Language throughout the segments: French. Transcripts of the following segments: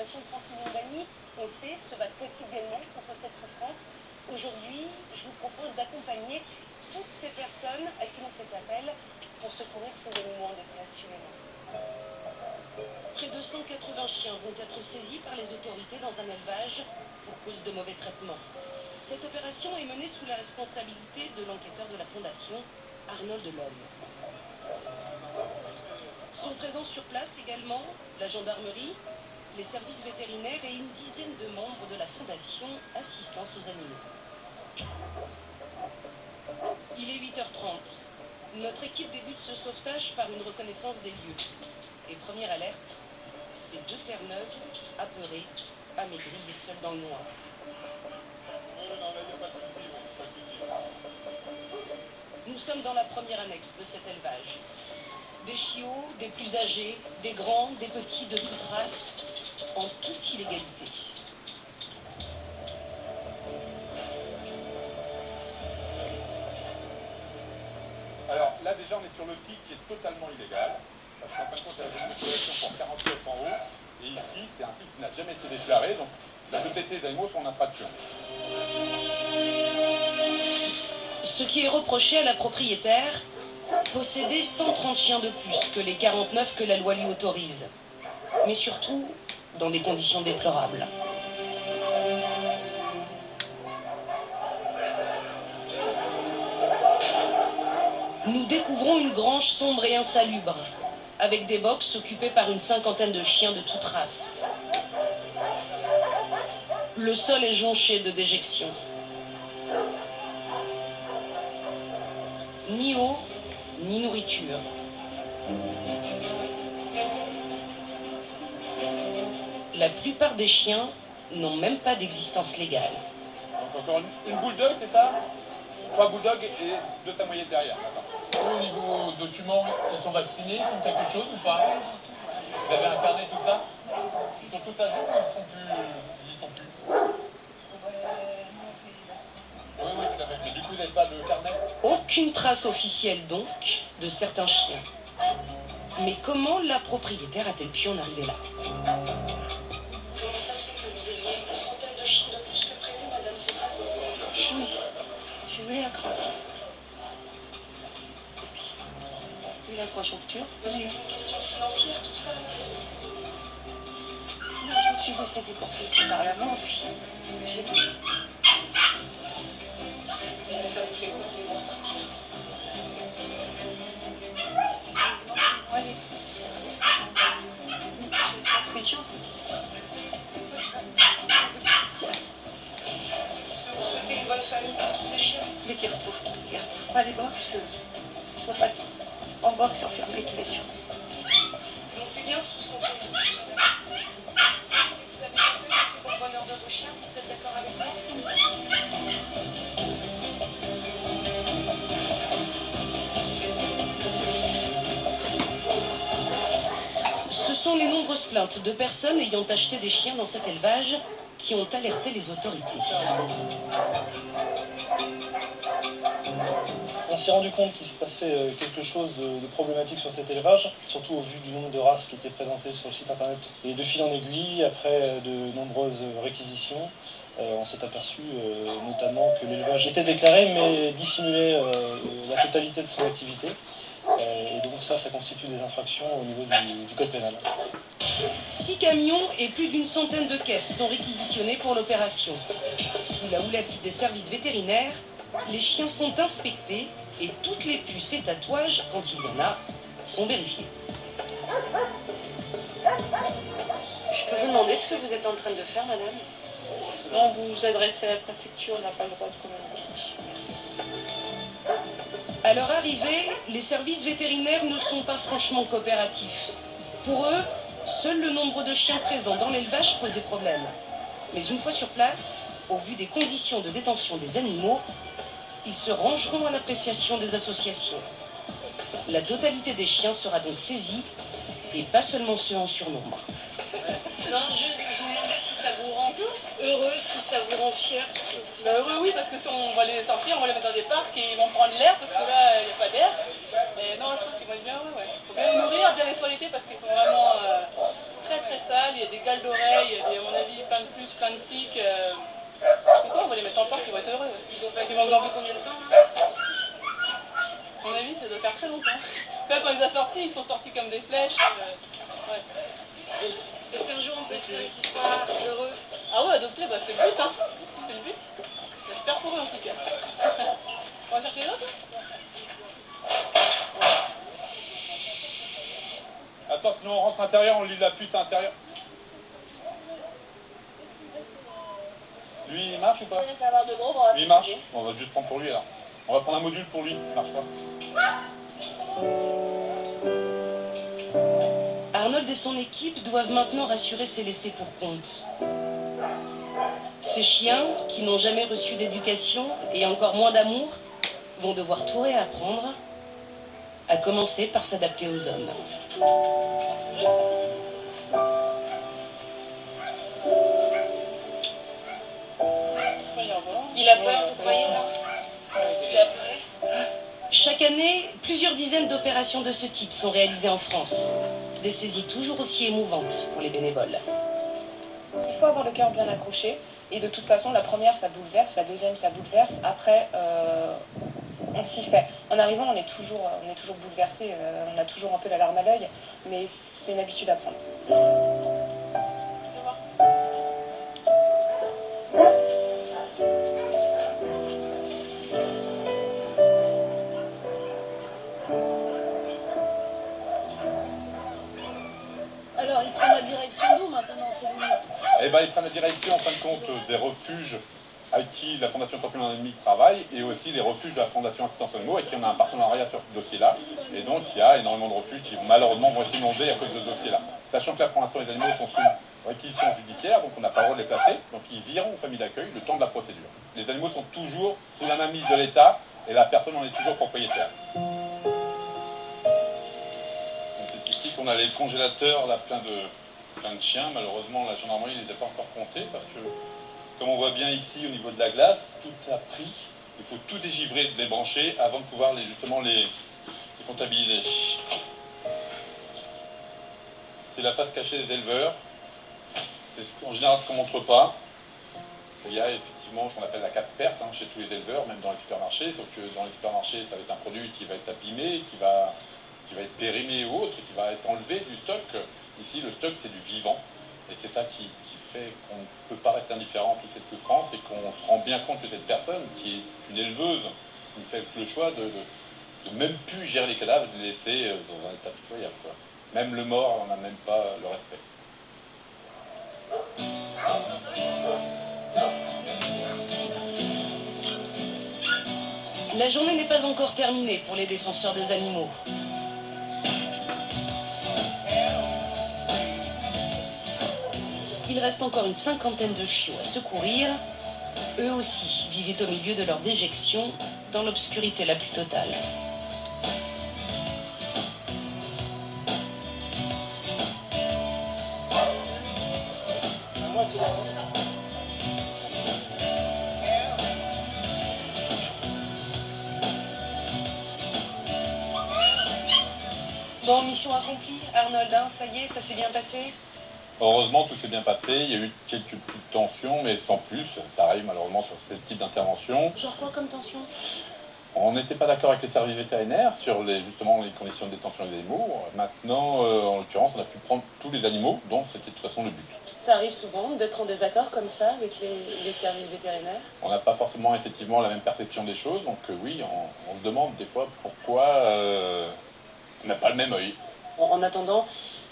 population de 30 millions d'amis, on le sait, se battent quotidiennement contre cette souffrance. Aujourd'hui, je vous propose d'accompagner toutes ces personnes à qui l'on fait appel pour secourir ces animaux en détresse humaine. Près de 180 chiens vont être saisis par les autorités dans un élevage pour cause de mauvais traitements. Cette opération est menée sous la responsabilité de l'enquêteur de la Fondation, Arnold Lhomme. Sont présents sur place également la gendarmerie, les services vétérinaires et une dizaine de membres de la Fondation Assistance aux animaux. Il est 8h30. Notre équipe débute ce sauvetage par une reconnaissance des lieux. Et première alerte, ces deux Terre-Neuve, apeurées, amaigries et seules dans le noir. Nous sommes dans la première annexe de cet élevage. Des chiots, des plus âgés, des grands, des petits, de toute race, en toute illégalité. Alors là déjà on est sur le site qui est totalement illégal, parce qu'en fin de compte il y a une population pour 49 en haut, et ici c'est un site qui n'a jamais été déclaré, donc la totalité des animaux sont en infraction. Ce qui est reproché à la propriétaire, posséder 130 chiens de plus que les 49 que la loi lui autorise. Mais surtout, dans des conditions déplorables. Nous découvrons une grange sombre et insalubre, avec des boxes occupées par une cinquantaine de chiens de toute race. Le sol est jonché de déjections. Ni eau, ni nourriture. La plupart des chiens n'ont même pas d'existence légale. Donc encore une bulldog, c'est ça? 3 bulldogs et 2 samoyèdes derrière. Au niveau documents, ils sont vaccinés, ils font quelque chose ou pas? Vous avez un carnet, tout ça? Ils sont tous à jour ou ils y sont plus? Oui, tout à fait. Mais du coup, vous n'avez pas de carnet? Aucune trace officielle donc de certains chiens. Mais comment la propriétaire a-t-elle pu en arriver là? Comment ça se fait que vous ayez une centaine de chiens de plus que prévu, madame, c'est ça? Oui, je vais à craquer. Vu la conjoncture. C'est une question financière, tout ça? Non, je me suis laissé déporter par la mort du chien. Parce que j'ai vu. Et ça vous fait quoi de les voir partir? Allez. Je vais faire quelque chose. Est-ce que vous souhaitez une bonne famille pour tous ces chiens? Mais qui retrouvent pas les box. Ils sont pas en box enfermés tous les jours. Donc c'est bien ce qu'on fait. Si vous avez compris que c'est pour le bonheur de vos chiens, vous êtes d'accord avec moi? Ce sont les nombreuses plaintes de personnes ayant acheté des chiens dans cet élevage qui ont alerté les autorités. On s'est rendu compte qu'il se passait quelque chose de problématique sur cet élevage, surtout au vu du nombre de races qui étaient présentées sur le site internet. Et de fil en aiguille, après de nombreuses réquisitions, on s'est aperçu notamment que l'élevage était déclaré mais dissimulait la totalité de son activité. Et donc ça constitue des infractions au niveau du code pénal. 6 camions et plus d'une centaine de caisses sont réquisitionnés pour l'opération. Sous la houlette des services vétérinaires, les chiens sont inspectés et toutes les puces et tatouages, quand il y en a, sont vérifiés. Je peux vous demander ce que vous êtes en train de faire, madame? Non, vous vous adressez à la préfecture, on n'a pas le droit de communiquer. À leur arrivée, les services vétérinaires ne sont pas franchement coopératifs. Pour eux, seul le nombre de chiens présents dans l'élevage posait problème. Mais une fois sur place, au vu des conditions de détention des animaux, ils se rangeront à l'appréciation des associations. La totalité des chiens sera donc saisie, et pas seulement ceux en surnombre. Non, juste je vous demandais si ça vous rend heureux, si ça vous rend fier. Bah heureux oui, parce que si on va les sortir, on va les mettre dans des parcs et ils vont prendre l'air, parce que là, il n'y a pas d'air. Et non, je pense qu'ils vont être bien heureux, ouais. Faut bien les nourrir, bien les toiletter, parce qu'ils sont vraiment très très sales, il y a des cales d'oreilles, à mon avis, plein de puces, plein de tiques. Pourquoi on va les mettre en parc, ils vont être heureux. Ils vont dormir combien de temps là? À mon avis, ça doit faire très longtemps. Là, quand ils ont sorti, ils sont sortis comme des flèches. Ouais. Est-ce qu'un jour on peut espérer qu'ils soient heureux? Ah ouais, adopter, bah, c'est le but, hein. C'est le but. J'espère pour eux en tout cas. On va chercher les autres? Attends, sinon on rentre à l'intérieur, on lit la pute à l'intérieur. Lui, il marche ou pas? Lui, il marche? On va juste prendre pour lui alors. On va prendre un module pour lui, il marche pas. Arnold et son équipe doivent maintenant rassurer ses laissés pour compte. Ces chiens, qui n'ont jamais reçu d'éducation et encore moins d'amour, vont devoir tout réapprendre, à commencer par s'adapter aux hommes. Il a peur, vous croyez là? Il a peur. Chaque année, plusieurs dizaines d'opérations de ce type sont réalisées en France. Des saisies toujours aussi émouvantes pour les bénévoles. Il faut avoir le cœur bien accroché. Et de toute façon, la première, ça bouleverse, la deuxième, ça bouleverse. Après, on s'y fait. En arrivant, on est toujours bouleversé. On a toujours un peu la larme à l'œil. Mais c'est une habitude à prendre. Alors, ils prennent la direction d'où maintenant, c'est lui? Eh ben, ils prennent la direction, en fin de compte, des refuges avec qui la Fondation Champion Ennemi travaille, et aussi les refuges de la Fondation Assistance aux Animaux, avec qui on a un partenariat sur ce dossier-là. Et donc, il y a énormément de refuges qui, malheureusement, vont être inondés à cause de ce dossier-là. Sachant que là, pour l'instant, les animaux sont sous réquisition judiciaire, donc on n'a pas le droit de les placer. Donc, ils iront aux familles d'accueil le temps de la procédure. Les animaux sont toujours sous la mainmise de l'État, et la personne en est toujours propriétaire. Donc, c'est ici qu'on a les congélateurs, là, plein de chiens. Malheureusement, la gendarmerie ne les a pas encore comptés, parce que, comme on voit bien ici au niveau de la glace, tout a pris. Il faut tout dégivrer, débrancher avant de pouvoir justement les comptabiliser. C'est la face cachée des éleveurs. C'est en général ce qu'on ne montre pas. Il y a effectivement ce qu'on appelle la carte perte chez tous les éleveurs, même dans les supermarchés, sauf que dans les supermarchés, ça va être un produit qui va être abîmé, qui va être périmé ou autre, qui va être enlevé du stock. Ici, le stock, c'est du vivant. Et c'est ça qui fait qu'on ne peut pas rester indifférent à toute cette souffrance et qu'on se rend bien compte que cette personne, qui est une éleveuse, qui fait le choix de même plus gérer les cadavres, de les laisser dans un état pitoyable, quoi. Même le mort, on n'a même pas le respect. La journée n'est pas encore terminée pour les défenseurs des animaux. Il reste encore une cinquantaine de chiots à secourir. Eux aussi vivaient au milieu de leur déjection, dans l'obscurité la plus totale. Bon, mission accomplie, Arnold, hein, ça y est, ça s'est bien passé? Heureusement, tout s'est bien passé. Il y a eu quelques petites tensions, mais sans plus. Ça arrive malheureusement sur ce type d'intervention. Genre quoi comme tension? On n'était pas d'accord avec les services vétérinaires sur justement les conditions de détention des animaux. Maintenant, en l'occurrence, on a pu prendre tous les animaux, donc c'était de toute façon le but. Ça arrive souvent d'être en désaccord comme ça avec les services vétérinaires? On n'a pas forcément effectivement la même perception des choses, donc oui, on se demande des fois pourquoi on n'a pas le même œil. En attendant,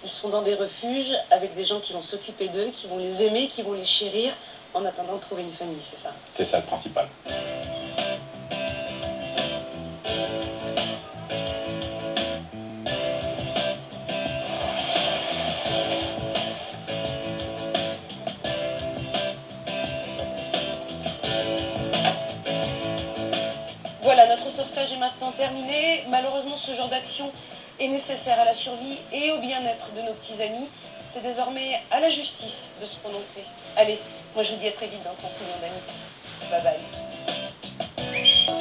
ils sont dans des refuges avec des gens qui vont s'occuper d'eux, qui vont les aimer, qui vont les chérir, en attendant de trouver une famille, c'est ça? C'est ça le principal. Voilà, notre sauvetage est maintenant terminé. Malheureusement, ce genre d'action est nécessaire à la survie et au bien-être de nos petits amis. C'est désormais à la justice de se prononcer. Allez, moi je vous dis à très vite dans Confident d'amis. Bye bye.